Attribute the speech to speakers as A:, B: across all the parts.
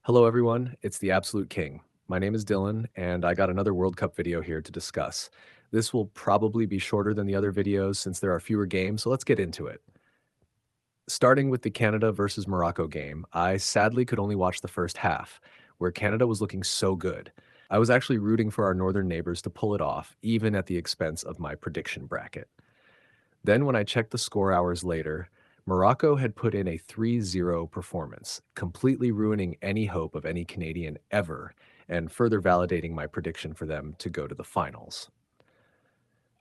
A: Hello, everyone. It's the Absolute King. My name is Dylan, and I got another World Cup video here to discuss. This will probably be shorter than the other videos since there are fewer games, so let's get into it. Starting with the Canada versus Morocco game, I sadly could only watch the first half, where Canada was looking so good. I was actually rooting for our northern neighbors to pull it off, even at the expense of my prediction bracket. Then, when I checked the score hours later, Morocco had put in a 3-0 performance, completely ruining any hope of any Canadian ever, and further validating my prediction for them to go to the finals.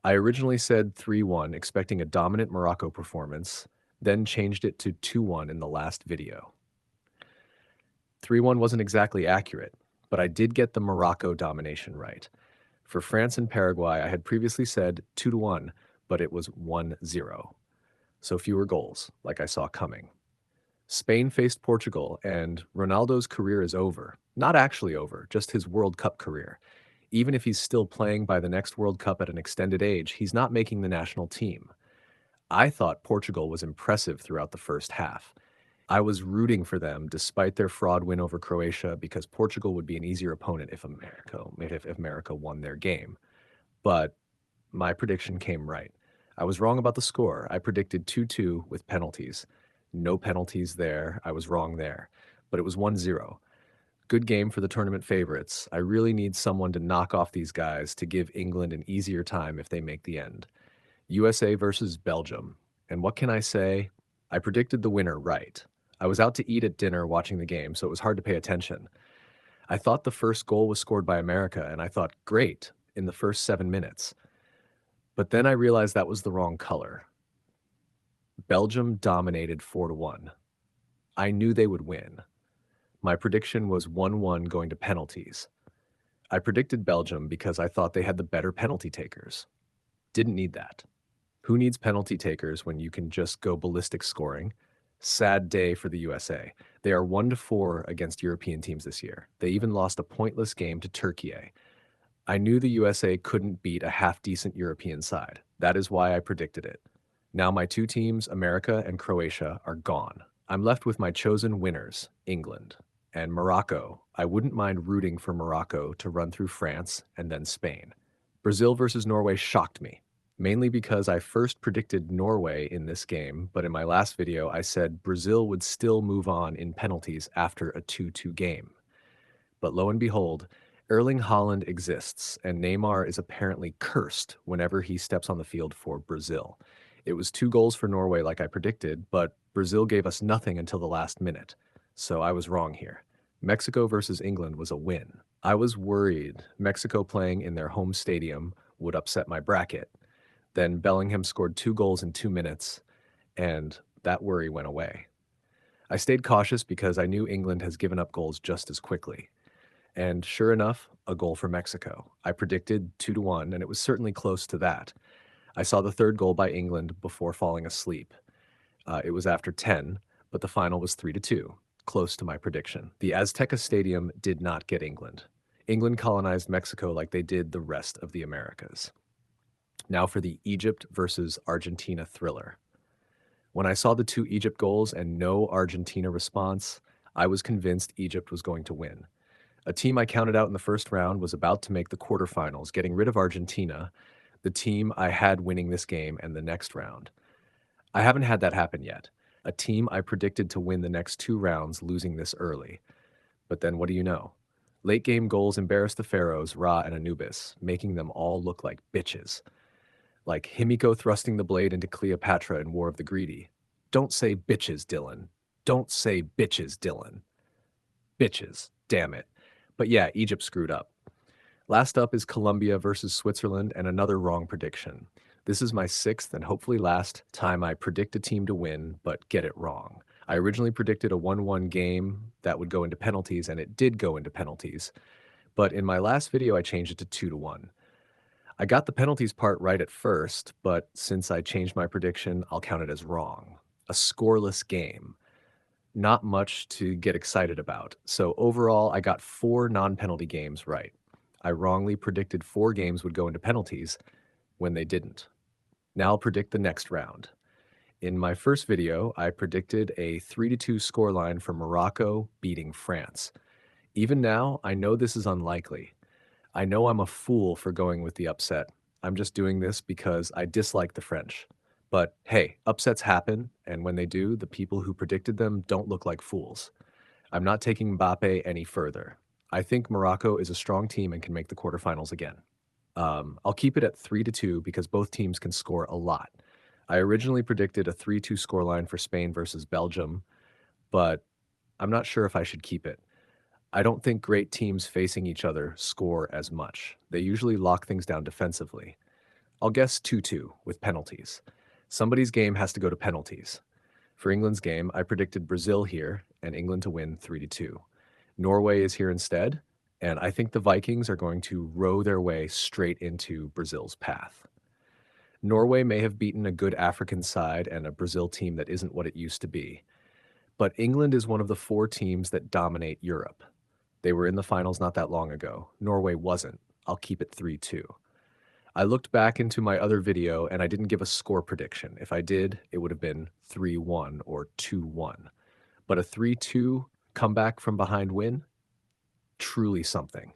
A: I originally said 3-1, expecting a dominant Morocco performance, then changed it to 2-1 in the last video. 3-1 wasn't exactly accurate, but I did get the Morocco domination right. For France and Paraguay, I had previously said 2-1, but it was 1-0. So fewer goals, like I saw coming. Spain faced Portugal, and Ronaldo's career is over. Not actually over, just his World Cup career. Even if he's still playing by the next World Cup at an extended age, he's not making the national team. I thought Portugal was impressive throughout the first half. I was rooting for them despite their fraud win over Croatia because Portugal would be an easier opponent if America won their game. But my prediction came right. I was wrong about the score. I predicted 2-2 with penalties. No penalties there. I was wrong there. But it was 1-0. Good game for the tournament favorites. I really need someone to knock off these guys to give England an easier time if they make the end. USA versus Belgium. And what can I say? I predicted the winner right. I was out to eat at dinner watching the game, so it was hard to pay attention. I thought the first goal was scored by America, and I thought, great, in the first 7 minutes. But then I realized that was the wrong color. Belgium dominated 4-1. I knew they would win. My prediction was 1-1 going to penalties. I predicted Belgium because I thought they had the better penalty takers. Didn't need that. Who needs penalty takers when you can just go ballistic scoring? Sad day for the USA. They are 1-4 against European teams this year. They even lost a pointless game to Turkey. I knew the USA couldn't beat a half-decent European side. That is why I predicted it. Now my two teams, America and Croatia, are gone. I'm left with my chosen winners, England. And Morocco. I wouldn't mind rooting for Morocco to run through France and then Spain. Brazil versus Norway shocked me, mainly because I first predicted Norway in this game, but in my last video I said Brazil would still move on in penalties after a 2-2 game. But lo and behold, Erling Haaland exists, and Neymar is apparently cursed whenever he steps on the field for Brazil. It was 2 goals for Norway like I predicted, but Brazil gave us nothing until the last minute. So I was wrong here. Mexico versus England was a win. I was worried Mexico playing in their home stadium would upset my bracket. Then Bellingham scored 2 goals in 2 minutes, and that worry went away. I stayed cautious because I knew England has given up goals just as quickly. And sure enough, a goal for Mexico. I predicted 2-1, and it was certainly close to that. I saw the third goal by England before falling asleep. It was after 10, but the final was 3-2, close to my prediction. The Azteca Stadium did not get England. England colonized Mexico like they did the rest of the Americas. Now for the Egypt versus Argentina thriller. When I saw the 2 Egypt goals and no Argentina response, I was convinced Egypt was going to win. A team I counted out in the first round was about to make the quarterfinals, getting rid of Argentina, the team I had winning this game and the next round. I haven't had that happen yet. A team I predicted to win the next 2 rounds losing this early. But then what do you know? Late game goals embarrassed the Pharaohs, Ra, and Anubis, making them all look like bitches. Like Himiko thrusting the blade into Cleopatra in War of the Greedy. Don't say bitches, Dylan. Don't say bitches, Dylan. Bitches. Damn it. But yeah, Egypt screwed up. Last up is Colombia versus Switzerland and another wrong prediction. This is my sixth and hopefully last time I predict a team to win, but get it wrong. I originally predicted a 1-1 game that would go into penalties, and it did go into penalties. But in my last video, I changed it to 2-1. I got the penalties part right at first, but since I changed my prediction, I'll count it as wrong. A scoreless game. Not much to get excited about. So overall, I got 4 non-penalty games right. I wrongly predicted 4 games would go into penalties when they didn't. Now I'll predict the next round. In my first video, I predicted a 3-2 scoreline for Morocco beating France. Even now, I know this is unlikely. I know I'm a fool for going with the upset. I'm just doing this because I dislike the French. But hey, upsets happen, and when they do, the people who predicted them don't look like fools. I'm not taking Mbappe any further. I think Morocco is a strong team and can make the quarterfinals again. I'll keep it at 3-2 because both teams can score a lot. I originally predicted a 3-2 scoreline for Spain versus Belgium, but I'm not sure if I should keep it. I don't think great teams facing each other score as much. They usually lock things down defensively. I'll guess 2-2 with penalties. Somebody's game has to go to penalties. For England's game, I predicted Brazil here and England to win 3-2. Norway is here instead, and I think the Vikings are going to row their way straight into Brazil's path. Norway may have beaten a good African side and a Brazil team that isn't what it used to be, but England is one of the four teams that dominate Europe. They were in the finals not that long ago. Norway wasn't. I'll keep it 3-2. I looked back into my other video and I didn't give a score prediction. If I did, it would have been 3-1 or 2-1. But a 3-2 comeback from behind win? Truly something.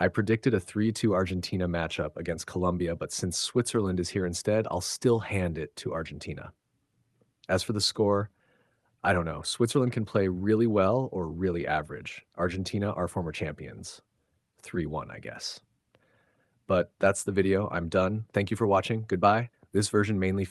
A: I predicted a 3-2 Argentina matchup against Colombia, but since Switzerland is here instead, I'll still hand it to Argentina. As for the score, I don't know. Switzerland can play really well or really average. Argentina are former champions. 3-1, I guess. But that's the video. I'm done. Thank you for watching. Goodbye. This version mainly